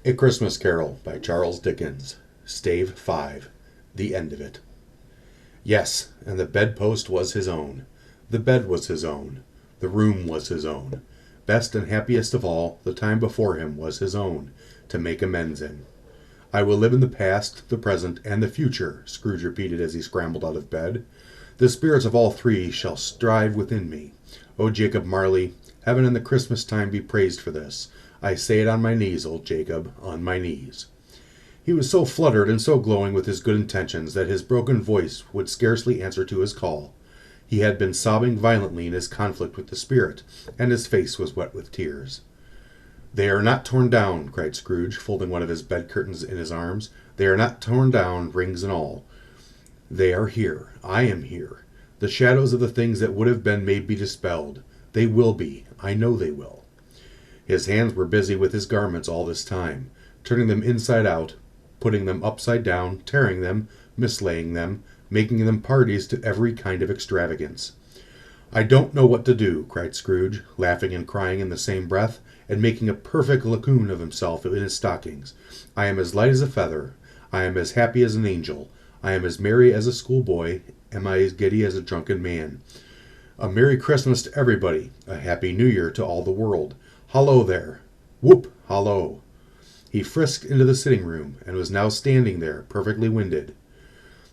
A Christmas Carol by Charles Dickens. Stave 5. The end of it. Yes, and the bedpost was his own. The bed was his own. The room was his own. Best and happiest of all, the time before him was his own, to make amends in. I will live in the past, the present, and the future, Scrooge repeated as he scrambled out of bed. The spirits of all three shall strive within me. O Jacob Marley, heaven and the Christmas time be praised for this. I say it on my knees, old Jacob, on my knees. He was so fluttered and so glowing with his good intentions that his broken voice would scarcely answer to his call. He had been sobbing violently in his conflict with the spirit, and his face was wet with tears. "They are not torn down," cried Scrooge, folding one of his bed curtains in his arms. "They are not torn down, rings and all. They are here. I am here. The shadows of the things that would have been may be dispelled. They will be. I know they will." His hands were busy with his garments all this time, turning them inside out, putting them upside down, tearing them, mislaying them, making them parties to every kind of extravagance. "I don't know what to do," cried Scrooge, laughing and crying in the same breath, and making a perfect lagoon of himself in his stockings. "I am as light as a feather. I am as happy as an angel. I am as merry as a schoolboy. Am I as giddy as a drunken man? A Merry Christmas to everybody. A Happy New Year to all the world. Hallo there! Whoop! Hallo!" He frisked into the sitting-room, and was now standing there, perfectly winded.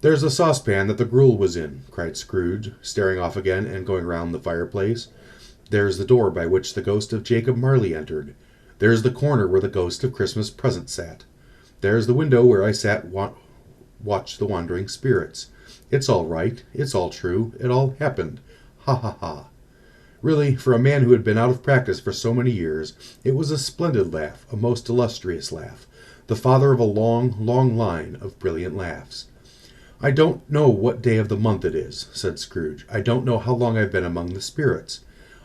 "There's the saucepan that the gruel was in," cried Scrooge, staring off again and going round the fireplace. "There's the door by which the ghost of Jacob Marley entered. There's the corner where the ghost of Christmas Present sat. There's the window where I sat watched the wandering spirits. It's all right. It's all true. It all happened. Ha ha ha." Really, for a man who had been out of practice for so many years, it was a splendid laugh, a most illustrious laugh, the father of a long, long line of brilliant laughs. "I don't know what day of the month it is," said Scrooge. "I don't know how long I've been among the spirits.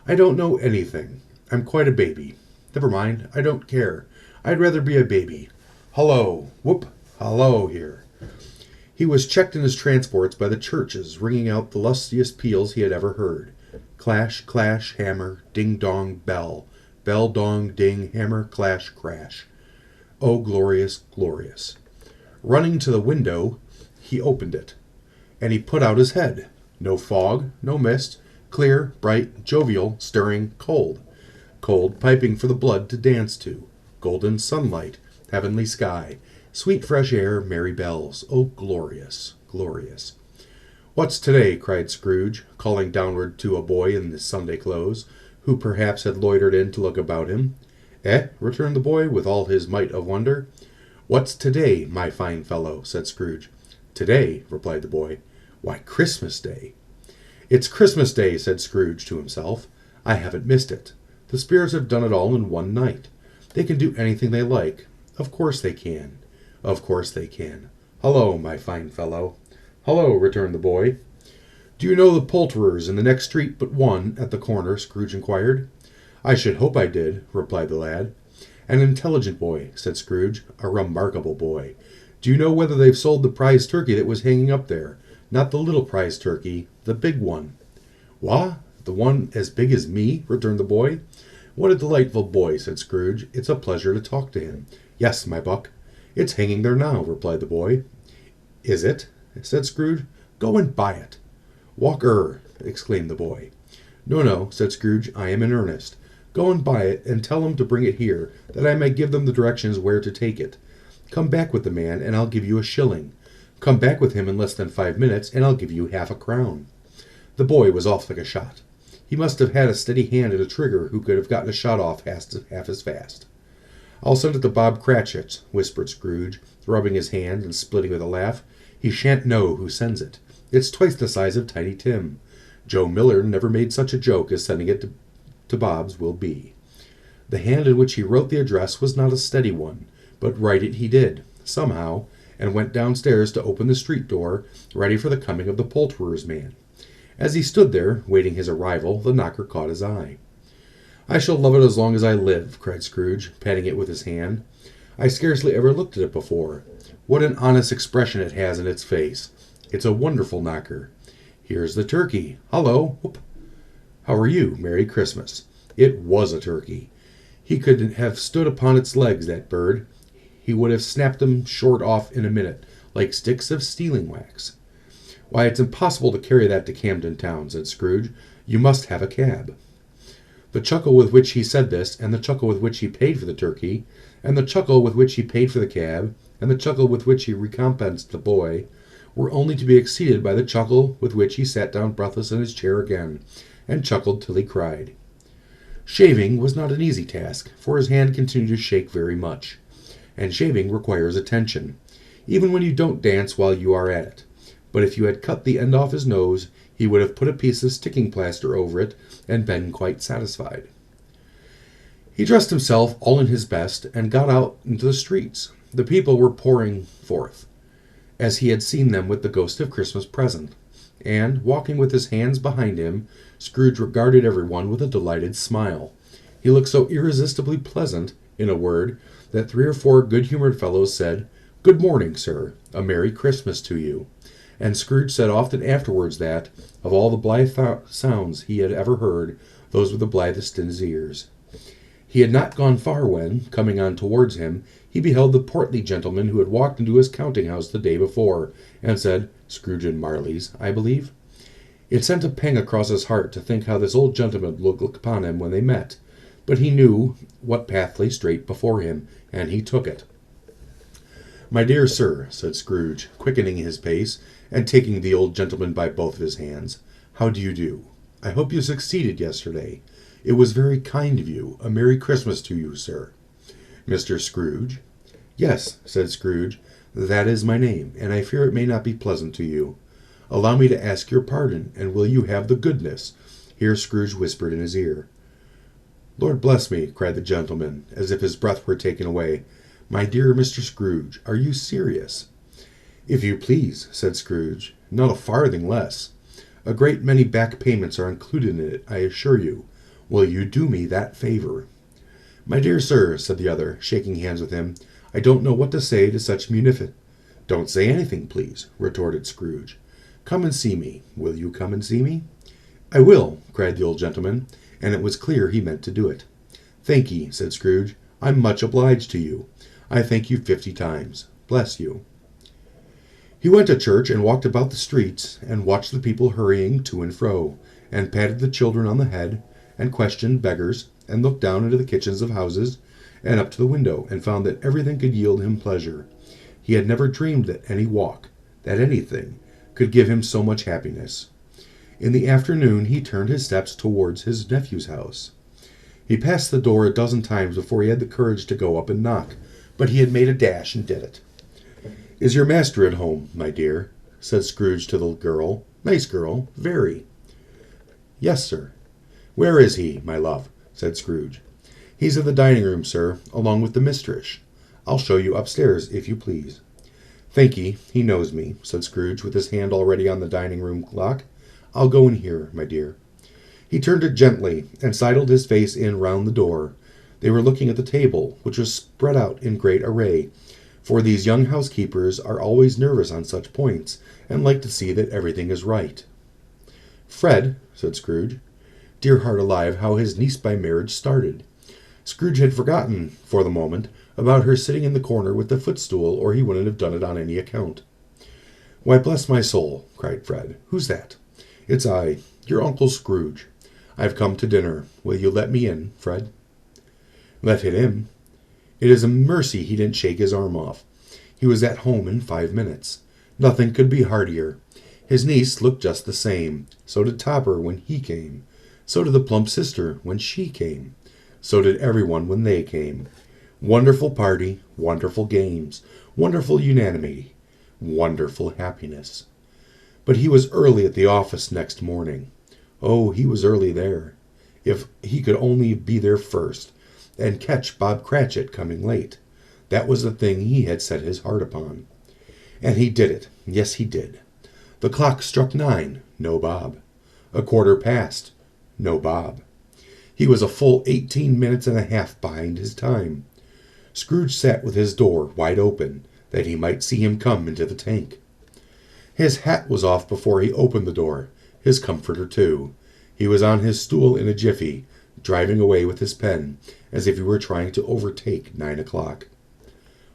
I don't know anything. I'm quite a baby. Never mind, I don't care. I'd rather be a baby. Hullo! Whoop! Hallo here!" He was checked in his transports by the churches ringing out the lustiest peals he had ever heard. Clash, clash, hammer, ding-dong, bell. Bell, dong, ding, hammer, clash, crash. Oh, glorious, glorious. Running to the window, he opened it, and he put out his head. No fog, no mist, clear, bright, jovial, stirring, cold. Cold, piping for the blood to dance to. Golden sunlight, heavenly sky, sweet fresh air, merry bells. Oh, glorious, glorious. "What's today?" cried Scrooge, calling downward to a boy in his Sunday clothes, who perhaps had loitered in to look about him. "Eh?" returned the boy, with all his might of wonder. "What's today, my fine fellow?" said Scrooge. "Today?" replied the boy. "Why, Christmas Day." "It's Christmas Day," said Scrooge to himself. "I haven't missed it. The spirits have done it all in one night. They can do anything they like. Of course they can. Of course they can. Hullo, my fine fellow." "Hullo," returned the boy. "Do you know the poulterers in the next street but one, at the corner?" Scrooge inquired. "I should hope I did," replied the lad. "An intelligent boy," said Scrooge. "A remarkable boy. Do you know whether they've sold the prize turkey that was hanging up there? Not the little prize turkey, the big one." "What? The one as big as me?" returned the boy. "What a delightful boy," said Scrooge. "It's a pleasure to talk to him." "Yes, my buck. It's hanging there now," replied the boy. "Is it?" said Scrooge. "Go and buy it." "Walker!" exclaimed the boy. "No, no," said Scrooge. "I am in earnest. Go and buy it, and tell him to bring it here, that I may give them the directions where to take it. Come back with the man, and I'll give you a shilling. Come back with him in less than 5 minutes, and I'll give you half a crown." The boy was off like a shot. He must have had a steady hand at a trigger who could have gotten a shot off half as fast. "I'll send it to Bob Cratchit's," whispered Scrooge, rubbing his hand and splitting with a laugh. "He shan't know who sends it. It's twice the size of Tiny Tim. Joe Miller never made such a joke as sending it to Bob's will be." The hand in which he wrote the address was not a steady one, but write it he did, somehow, and went downstairs to open the street door, ready for the coming of the poulterer's man. As he stood there, waiting his arrival, the knocker caught his eye. "I shall love it as long as I live," cried Scrooge, patting it with his hand. "I scarcely ever looked at it before. What an honest expression it has in its face. It's a wonderful knocker. Here's the turkey. Hullo! Whoop! How are you? Merry Christmas." It was a turkey. He could have stood upon its legs, that bird. he would have snapped them short off in a minute, like sticks of sealing wax. "Why, it's impossible to carry that to Camden Town," said Scrooge. "You must have a cab." The chuckle with which he said this, and the chuckle with which he paid for the turkey, and the chuckle with which he paid for the cab, and the chuckle with which he recompensed the boy, were only to be exceeded by the chuckle with which he sat down breathless in his chair again, and chuckled till he cried. Shaving was not an easy task, for his hand continued to shake very much, and shaving requires attention, even when you don't dance while you are at it. But if you had cut the end off his nose, he would have put a piece of sticking plaster over it, and been quite satisfied. He dressed himself all in his best, and got out into the streets. The people were pouring forth, as he had seen them with the ghost of Christmas present, and, walking with his hands behind him, Scrooge regarded everyone with a delighted smile. He looked so irresistibly pleasant, in a word, that 3 or 4 good-humored fellows said, "Good morning, sir. A Merry Christmas to you." And Scrooge said often afterwards that, of all the blithe sounds he had ever heard, those were the blithest in his ears. He had not gone far when, coming on towards him, he beheld the portly gentleman who had walked into his counting-house the day before, and said, "Scrooge and Marley's, I believe?" It sent a pang across his heart to think how this old gentleman would look upon him when they met, but he knew what path lay straight before him, and he took it. "My dear sir," said Scrooge, quickening his pace, and taking the old gentleman by both of his hands, "how do you do? I hope you succeeded yesterday. It was very kind of you. A Merry Christmas to you, sir." "Mr. Scrooge?" "Yes," said Scrooge, "that is my name, and I fear it may not be pleasant to you. Allow me to ask your pardon, and will you have the goodness—" Here Scrooge whispered in his ear. "Lord bless me," cried the gentleman, as if his breath were taken away. "My dear Mr. Scrooge, are you serious?" "If you please," said Scrooge, "not a farthing less. A great many back payments are included in it, I assure you. Will you do me that favor?" "My dear sir," said the other, shaking hands with him, "I don't know what to say to such munificence." "Don't say anything, please," retorted Scrooge. "Come and see me. Will you come and see me?" "I will," cried the old gentleman, and it was clear he meant to do it. "Thank ye," said Scrooge. "I'm much obliged to you. I thank you 50 times. Bless you." He went to church and walked about the streets, and watched the people hurrying to and fro, and patted the children on the head, and questioned beggars, and looked down into the kitchens of houses, and up to the window, and found that everything could yield him pleasure. He had never dreamed that any walk, that anything, could give him so much happiness. In the afternoon he turned his steps towards his nephew's house. He passed the door a dozen times before he had the courage to go up and knock, but he had made a dash and did it. "Is your master at home, my dear?" said Scrooge to the girl. "Nice girl, very." "Yes, sir." "Where is he, my love?" said Scrooge. "He's in the dining-room, sir, along with the mistress. I'll show you upstairs, if you please." "Thank ye, he knows me," said Scrooge, with his hand already on the dining-room lock. "I'll go in here, my dear." He turned it gently, and sidled his face in round the door. They were looking at the table, which was spread out in great array, for these young housekeepers are always nervous on such points, and like to see that everything is right. "Fred," said Scrooge. Dear heart alive, how his niece by marriage started! Scrooge had forgotten, for the moment, about her sitting in the corner with the footstool, or he wouldn't have done it on any account. "Why, bless my soul!" cried Fred. "Who's that?" "It's I, your Uncle Scrooge. I've come to dinner. Will you let me in, Fred?" "Let him in?" It is a mercy he didn't shake his arm off. He was at home in 5 minutes. Nothing could be heartier. His niece looked just the same. So did Topper when he came. So did the plump sister when she came. So did everyone when they came. Wonderful party, wonderful games, wonderful unanimity, wonderful happiness. But he was early at the office next morning. Oh, he was early there. If he could only be there first, and catch Bob Cratchit coming late. That was the thing he had set his heart upon. And he did it. Yes, he did. The clock struck 9. No Bob. A quarter past. No Bob. He was a full 18 minutes and a half behind his time. Scrooge sat with his door wide open, that he might see him come into the tank. His hat was off before he opened the door, his comforter too. He was on his stool in a jiffy, driving away with his pen, as if he were trying to overtake 9 o'clock.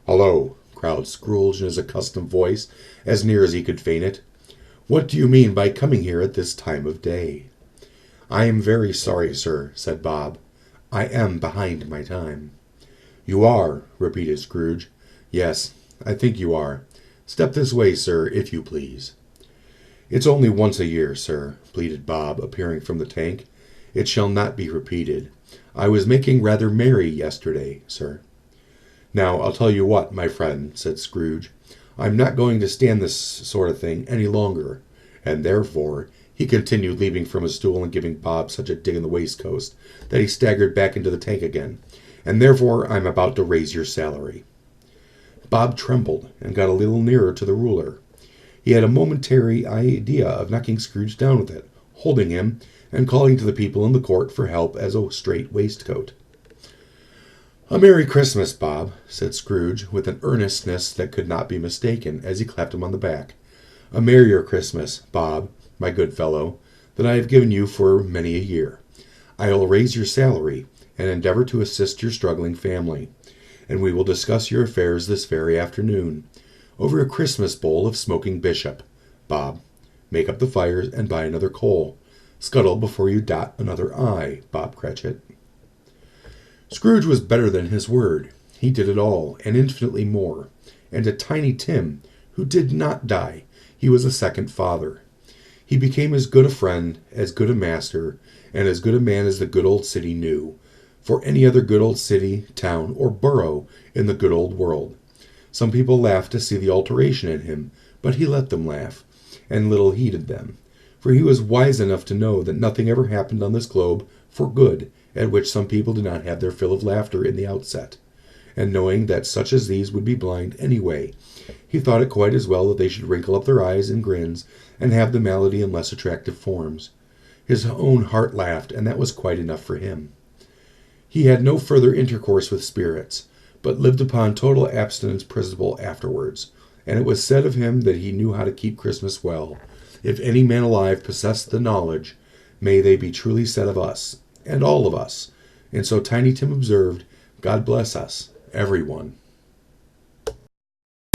"Hullo," growled Scrooge in his accustomed voice, as near as he could feign it. "What do you mean by coming here at this time of day?" "I am very sorry, sir," said Bob. "I am behind my time." "You are?" repeated Scrooge. "Yes, I think you are. Step this way, sir, if you please." "It's only once a year, sir," pleaded Bob, appearing from the tank. "It shall not be repeated. I was making rather merry yesterday, sir." "Now, I'll tell you what, my friend," said Scrooge. "I'm not going to stand this sort of thing any longer. And therefore," he continued, leaping from his stool and giving Bob such a dig in the waistcoat that he staggered back into the tank again, "and therefore I'm about to raise your salary." Bob trembled and got a little nearer to the ruler. He had a momentary idea of knocking Scrooge down with it, holding him, and calling to the people in the court for help as a straight waistcoat. "A Merry Christmas, Bob," said Scrooge, with an earnestness that could not be mistaken, as he clapped him on the back. "A merrier Christmas, Bob, my good fellow, than I have given you for many a year. I will raise your salary, and endeavor to assist your struggling family, and we will discuss your affairs this very afternoon, over a Christmas bowl of smoking bishop. Bob, make up the fires and buy another coal. Scuttle before you dot another I, Bob Cratchit." Scrooge was better than his word. He did it all, and infinitely more. And to Tiny Tim, who did not die, he was a second father. He became as good a friend, as good a master, and as good a man as the good old city knew, for any other good old city, town, or borough in the good old world. Some people laughed to see the alteration in him, but he let them laugh, and little heeded them, for he was wise enough to know that nothing ever happened on this globe for good at which some people did not have their fill of laughter in the outset, and knowing that such as these would be blind anyway, he thought it quite as well that they should wrinkle up their eyes in grins and have the malady in less attractive forms. His own heart laughed, and that was quite enough for him. He had no further intercourse with spirits, but lived upon total abstinence principle afterwards, and it was said of him that he knew how to keep Christmas well. If any man alive possessed the knowledge, may they be truly said of us, and all of us. And so Tiny Tim observed, "God bless us, everyone."